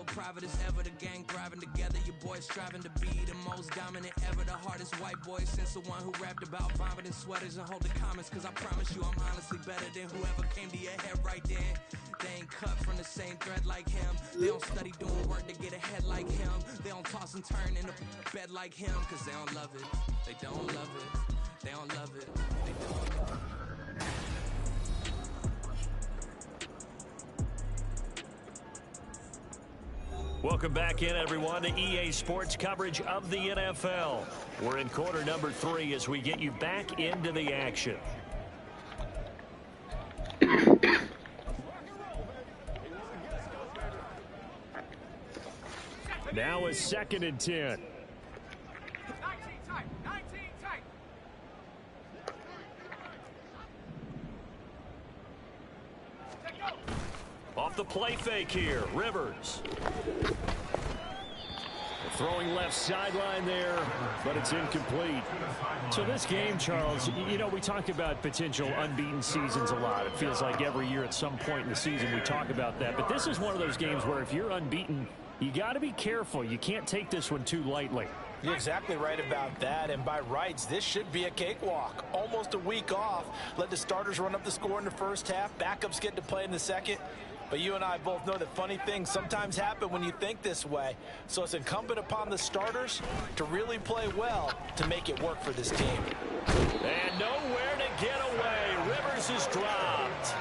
private as ever. The gang thriving together. Your boys striving to be the most dominant ever. The hardest white boy since the one who rapped about vomiting sweaters and holding comments. Cause I promise you I'm honestly better than whoever came to your head right then. They ain't cut from the same thread like him. They don't study doing work to get ahead like him. They don't toss and turn in the bed like him. Cause they don't love it. They don't love it. They don't love it. They don't love it. Welcome back in, everyone, to EA Sports coverage of the NFL. We're in quarter number 3 as we get you back into the action. Now is 2nd and 10. Off the play fake here, Rivers. Throwing left sideline there, but it's incomplete. So this game, Charles, you know, we talk about potential unbeaten seasons a lot. It feels like every year at some point in the season we talk about that. But this is one of those games where if you're unbeaten, you got to be careful. You can't take this one too lightly. You're exactly right about that, and by rights, this should be a cakewalk. Almost a week off. Let the starters run up the score in the first half. Backups get to play in the second. But you and I both know that funny things sometimes happen when you think this way. So it's incumbent upon the starters to really play well to make it work for this team. And nowhere to get away. Rivers is dropped.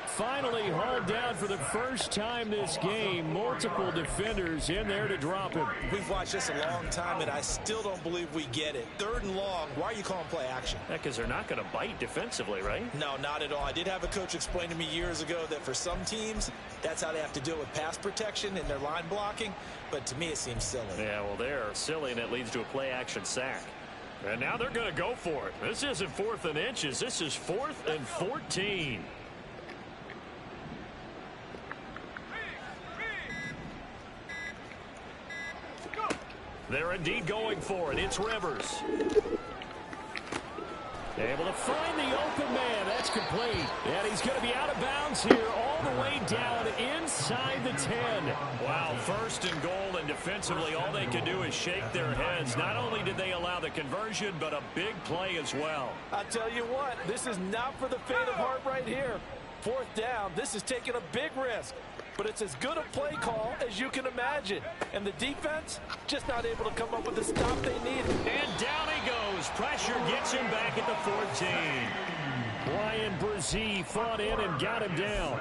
Finally hauled down for the first time this game. Multiple defenders in there to drop him. We've watched this a long time, and I still don't believe we get it. 3rd and long, why are you calling play action? Because they're not going to bite defensively, right? No, not at all. I did have a coach explain to me years ago that for some teams, that's how they have to deal with pass protection and their line blocking. But to me, it seems silly. Yeah, well, they're silly, and it leads to a play action sack. And now they're going to go for it. This isn't 4th and inches. This is 4th and 14. They're indeed going for it. It's Rivers. Able to find the open man. That's complete. And he's going to be out of bounds here all the way down inside the 10. Wow, 1st and goal, and defensively all they can do is shake their heads. Not only did they allow the conversion, but a big play as well. I tell you what, this is not for the faint of heart right here. 4th down, this is taking a big risk. But it's as good a play call as you can imagine. And the defense just not able to come up with the stop they need. And down he goes. Pressure gets him back at the 14. Ryan Brzee fought in and got him down.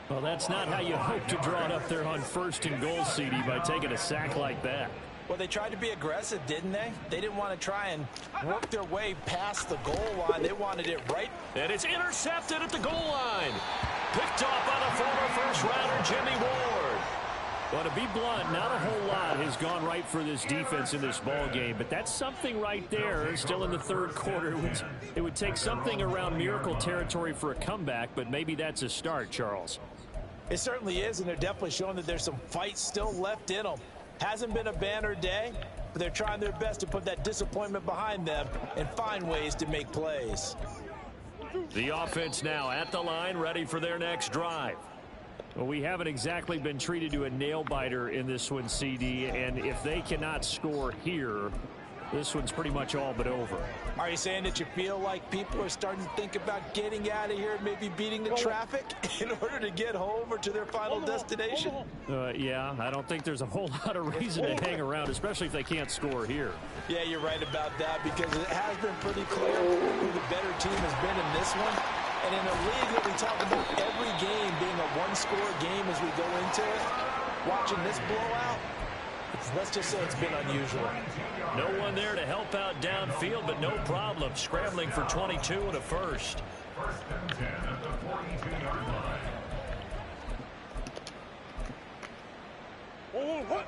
Well, that's not how you hope to draw it up there on 1st and goal, CD, by taking a sack like that. Well, they tried to be aggressive, didn't they? They didn't want to try and work their way past the goal line. They wanted it right. And it's intercepted at the goal line. Picked off by the former first-rounder, Jimmy Ward. Well, to be blunt, not a whole lot has gone right for this defense in this ball game, but that's something right there. Still in the 3rd quarter. It would take something around miracle territory for a comeback, but maybe that's a start, Charles. It certainly is, and they're definitely showing that there's some fight still left in them. Hasn't been a banner day, but they're trying their best to put that disappointment behind them and find ways to make plays. The offense now at the line, ready for their next drive. Well, we haven't exactly been treated to a nail-biter in this one, CD, and if they cannot score here, this one's pretty much all but over. Are you saying that you feel like people are starting to think about getting out of here and maybe beating the traffic in order to get home or to their final destination? Yeah, I don't think there's a whole lot of reason to hang around, especially if they can't score here. Yeah, you're right about that, because it has been pretty clear who the better team has been in this one. And in a league that we talk about every game being a one-score game as we go into it, watching this blowout, let's just say it's been unusual. No one there to help out downfield, but no problem. Scrambling for 22 and a first. 1st and 10 at the 42-yard line. What?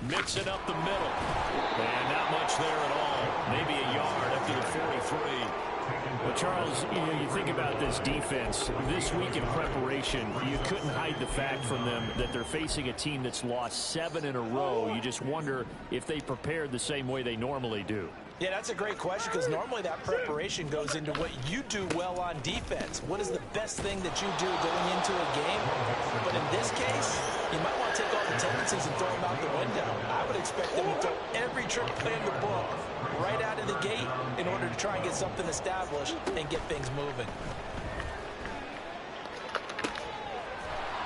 Mixing up the middle. And not much there at all. Maybe a yard up to the 43. Well, Charles, you think about this defense. This week in preparation, you couldn't hide the fact from them that they're facing a team that's lost 7 in a row. You just wonder if they prepared the same way they normally do. Yeah, that's a great question because normally that preparation goes into what you do well on defense. What is the best thing that you do going into a game? But in this case, you might want to take all the tendencies and throw them out the window. I would expect them to throw every trick play in the book right out of the gate in order to try and get something established and get things moving.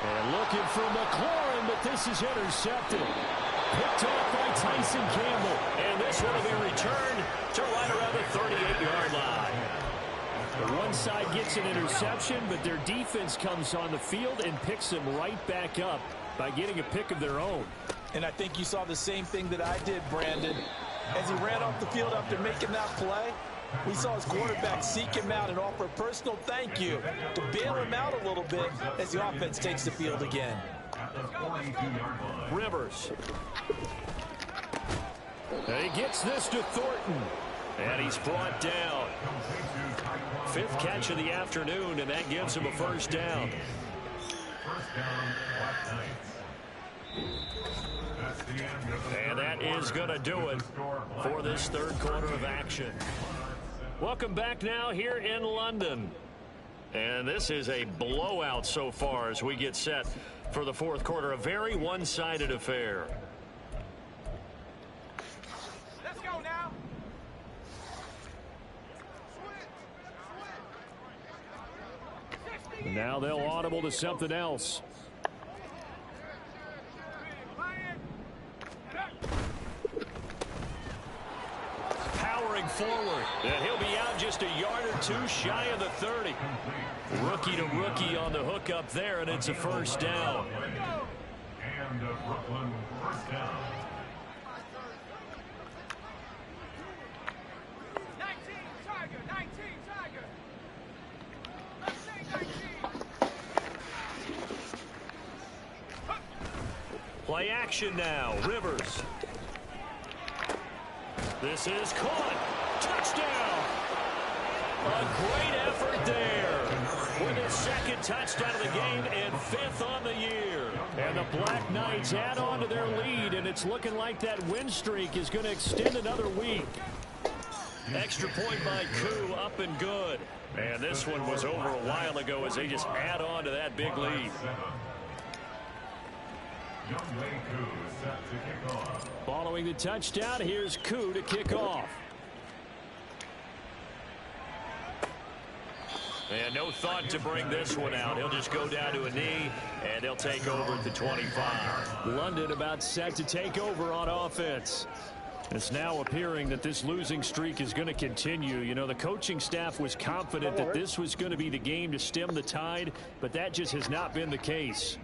And looking for McLaurin, but this is intercepted. Picked off by Tyson Campbell. And this one will be returned to right around the 38-yard line. The one side gets an interception, but their defense comes on the field and picks them right back up by getting a pick of their own. And I think you saw the same thing that I did, Brandon. As he ran off the field after making that play, we saw his quarterback seek him out and offer a personal thank you to bail him out a little bit as the offense takes the field again. Rivers. And he gets this to Thornton. And he's brought down. 5th catch of the afternoon, and that gives him a first down. And that is going to do it for this third quarter of action. Welcome back now here in London. And this is a blowout so far as we get set for the fourth quarter. A very one-sided affair. Let's go now. Now they'll audible to something else. Powering forward. And he'll be out just a yard or two shy of the 30. Rookie to rookie on the hook up there, and it's a first down. And a Brooklyn first down. 19, Tiger, 19, Tiger. 19. Play action now. Rivers. This is caught. Touchdown. A great effort there. With his second touchdown of the game and 5th on the year. And the Black Knights add on to their lead, and it's looking like that win streak is going to extend another week. Extra point by Koo, up and good. And this one was over a while ago as they just add on to that big lead. Following the touchdown, here's Koo to kick off. And no thought to bring this one out. He'll just go down to a knee, and they'll take over at the 25. London about set to take over on offense. It's now appearing that this losing streak is going to continue. You know, the coaching staff was confident that this was going to be the game to stem the tide, but that just has not been the case.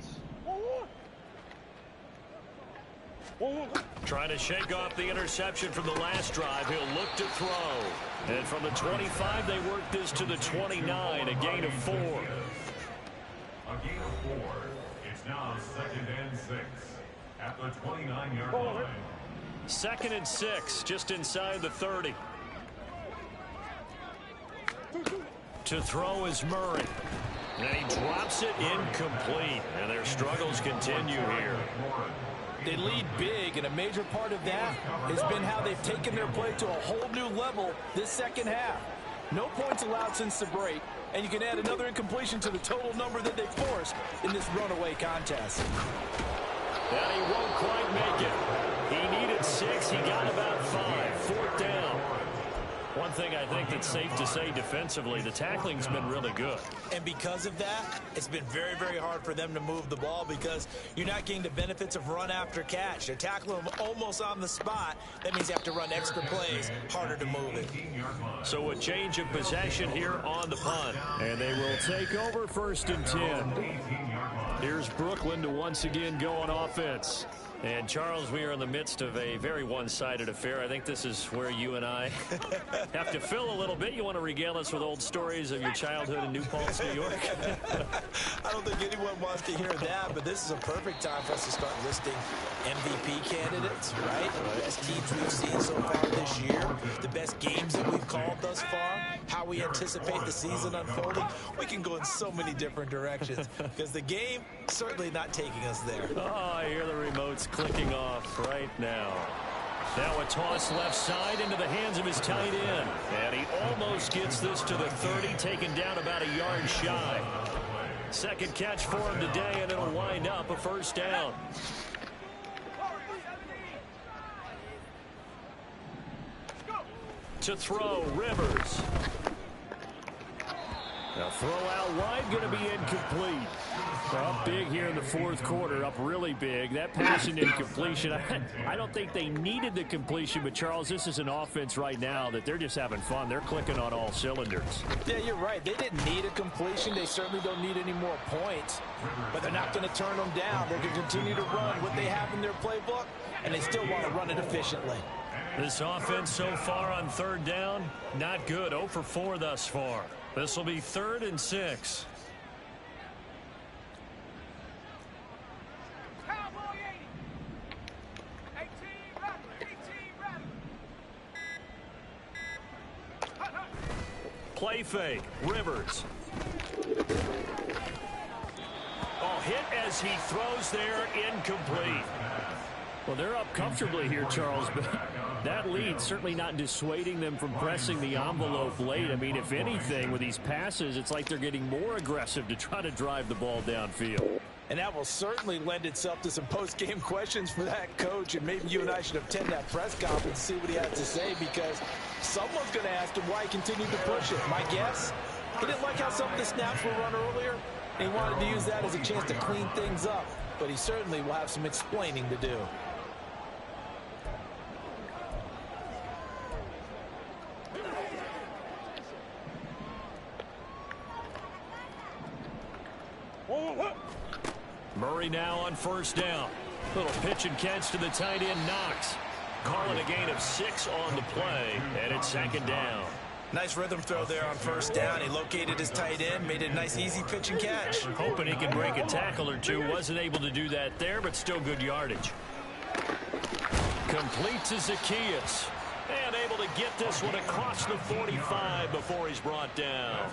Trying to shake off the interception from the last drive. He'll look to throw. And from the 25, they work this to the 29, a gain of 4. A gain of 4. It's now 2nd and 6 at the 29-yard line. 2nd and 6, just inside the 30. To throw is Murray. And he drops it incomplete. And their struggles continue here. They lead big, and a major part of that has been how they've taken their play to a whole new level this second half. No points allowed since the break, and you can add another incompletion to the total number that they forced in this runaway contest. And he won't quite make it. He needed 6. He got about 5. 4th down. One thing I think that's safe to say defensively, the tackling's been really good. And because of that, it's been very, very hard for them to move the ball because you're not getting the benefits of run after catch. They're tackling them almost on the spot. That means you have to run extra plays, harder to move it. So a change of possession here on the punt. And they will take over 1st and 10. Here's Brooklyn to once again go on offense. And, Charles, we are in the midst of a very one-sided affair. I think this is where you and I have to fill a little bit. You want to regale us with old stories of your childhood in New Paltz, New York? I don't think anyone wants to hear that, but this is a perfect time for us to start listing MVP candidates, right? The best teams we've seen so far this year, the best games that we've called thus far, how we anticipate the season unfolding. We can go in so many different directions because the game certainly not taking us there. Oh, I hear the remotes clicking off right now. Now a toss left side into the hands of his tight end. And he almost gets this to the 30, taken down about a yard shy. Second catch for him today, and it'll wind up a first down. To throw, Rivers. Now throw out wide, going to be incomplete. Up big here in the fourth quarter, up really big. That passing incompletion, I don't think they needed the completion, but Charles, this is an offense right now that they're just having fun. They're clicking on all cylinders. Yeah, you're right. They didn't need a completion. They certainly don't need any more points, but they're not going to turn them down. They're going to continue to run what they have in their playbook, and they still want to run it efficiently. This offense so far on third down, not good. 0 for 4 thus far. This will be 3rd and 6. Cowboy 80. 18 rattle. Play fake. Rivers. Oh, hit as he throws there, incomplete. Well, they're up comfortably here, Charles, but that lead certainly not dissuading them from pressing the envelope late. I mean, if anything, with these passes, it's like they're getting more aggressive to try to drive the ball downfield. And that will certainly lend itself to some post-game questions for that coach, and maybe you and I should attend that press conference and see what he has to say, because someone's going to ask him why he continued to push it. My guess, he didn't like how some of the snaps were run earlier, and he wanted to use that as a chance to clean things up, but he certainly will have some explaining to do. Murray now on first down. Little pitch and catch to the tight end, Knox. Calling a gain of 6 on the play, and it's 2nd down. Nice rhythm throw there on first down. He located his tight end, made it a nice easy pitch and catch. Hoping he can break a tackle or two. Wasn't able to do that there, but still good yardage. Complete to Zacchaeus. And able to get this one across the 45 before he's brought down.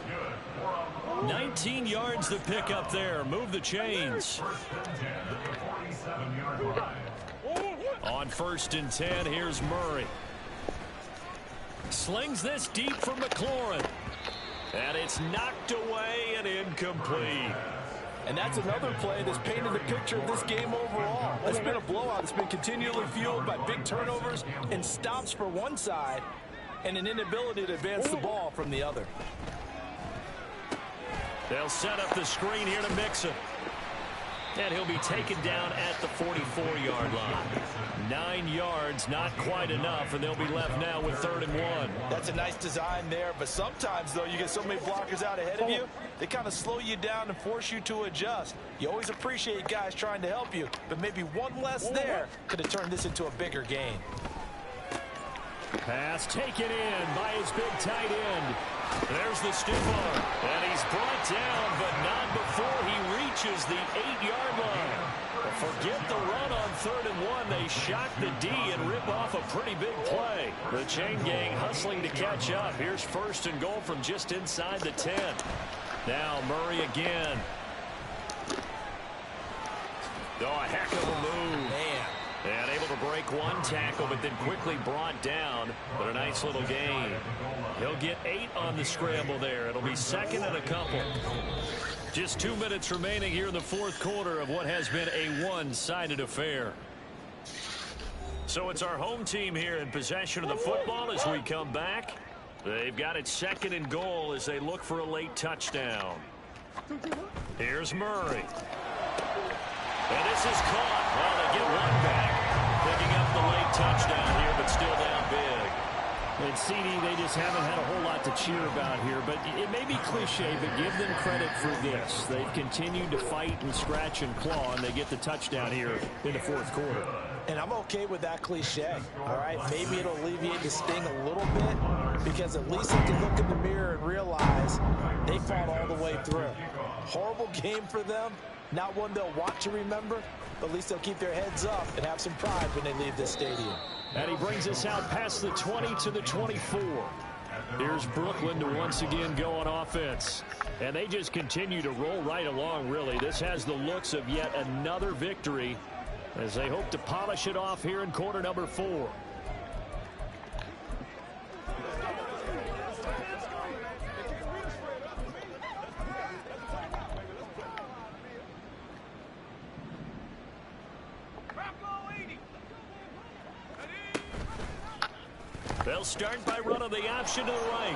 19 yards to pick up there. Move the chains. On 1st and 10, here's Murray. Slings this deep for McLaurin. And it's knocked away and incomplete. And that's another play that's painted the picture of this game overall. It's been a blowout. It's been continually fueled by big turnovers and stops for one side and an inability to advance the ball from the other. They'll set up the screen here to Mixon. And he'll be taken down at the 44-yard line. 9 yards, not quite enough, and they'll be left now with 3rd and 1. That's a nice design there, but sometimes, though, you get so many blockers out ahead of you, they kind of slow you down and force you to adjust. You always appreciate guys trying to help you, but maybe one less there could have turned this into a bigger game. Pass taken in by his big tight end. There's the stiff arm, and he's brought down, but not before he reaches the 8-yard line. Forget the run on 3rd and 1. They shock the D and rip off a pretty big play. The chain gang hustling to catch up. Here's 1st and goal from just inside the 10. Now Murray again. Oh, a heck of a move. Man. And able to break one tackle, but then quickly brought down. But a nice little gain. He'll get 8 on the scramble there. It'll be 2nd and a couple. Just 2 minutes remaining here in the fourth quarter of what has been a one-sided affair. So it's our home team here in possession of the football as we come back. They've got it 2nd and goal as they look for a late touchdown. Here's Murray. And this is caught. Well, they get one back. Picking up the late touchdown here, but still down big. And CD, they just haven't had a whole lot to cheer about here, but it may be cliche, but give them credit for this. They've continued to fight and scratch and claw, and they get the touchdown here in the fourth quarter. And I'm okay with that cliche, all right? Maybe it'll alleviate the sting a little bit, because at least they can look in the mirror and realize they fought all the way through. Horrible game for them, not one they'll want to remember, but at least they'll keep their heads up and have some pride when they leave this stadium. And he brings us out past the 20 to the 24. Here's Brooklyn to once again go on offense. And they just continue to roll right along, really. This has the looks of yet another victory as they hope to polish it off here in quarter number 4. They'll start by running the option to the right.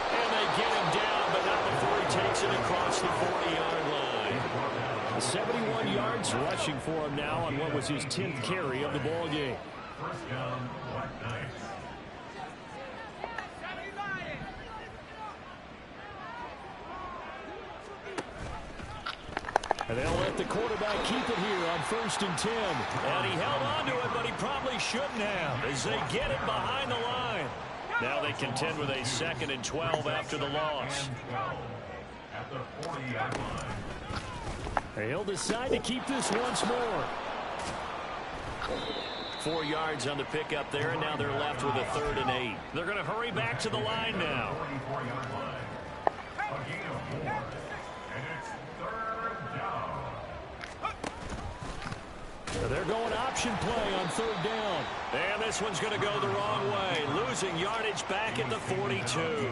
And they get him down, but not before he takes it across the 40-yard line. 71 yards rushing for him now on what was his 10th carry of the ball game. First down, Black Knights. And they'll let the quarterback keep it here on 1st and 10. And he held on to it, but he probably shouldn't have as they get it behind the line. Now they contend with a 2nd and 12 after the loss. At the 40-yard line. He'll decide to keep this once more. 4 yards on the pickup there, and now they're left with a 3rd and 8. They're going to hurry back to the line now. 44-yard line. A gain of 4. And it's 3rd down. So they're going option play on 3rd down. And this one's going to go the wrong way. Losing yardage back at the 42.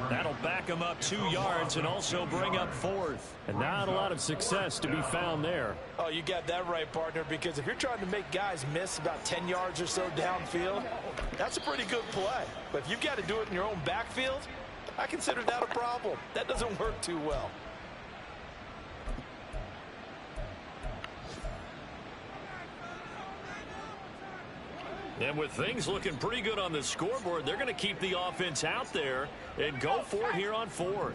That'll back them up 2 yards and also bring up 4th. And not a lot of success to be found there. Oh, you got that right, partner, because if you're trying to make guys miss about 10 yards or so downfield, that's a pretty good play. But if you've got to do it in your own backfield, I consider that a problem. That doesn't work too well. And with things looking pretty good on the scoreboard, they're going to keep the offense out there and go for it here on 4th.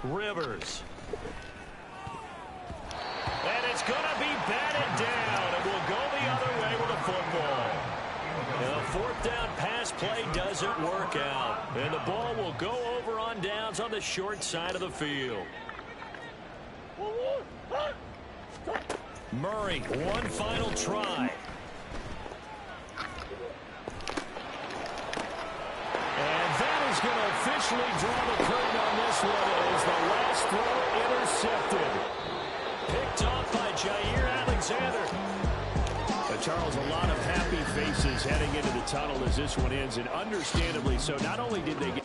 Rivers. And it's going to be batted down. It will go the other way with a football. The 4th down pass play doesn't work out. And the ball will go over on downs on the short side of the field. Murray, one final try. And that is going to officially draw the curtain on this one as the last throw intercepted. Picked off by Jair Alexander. Charles, a lot of happy faces heading into the tunnel as this one ends, and understandably so. Not only did they get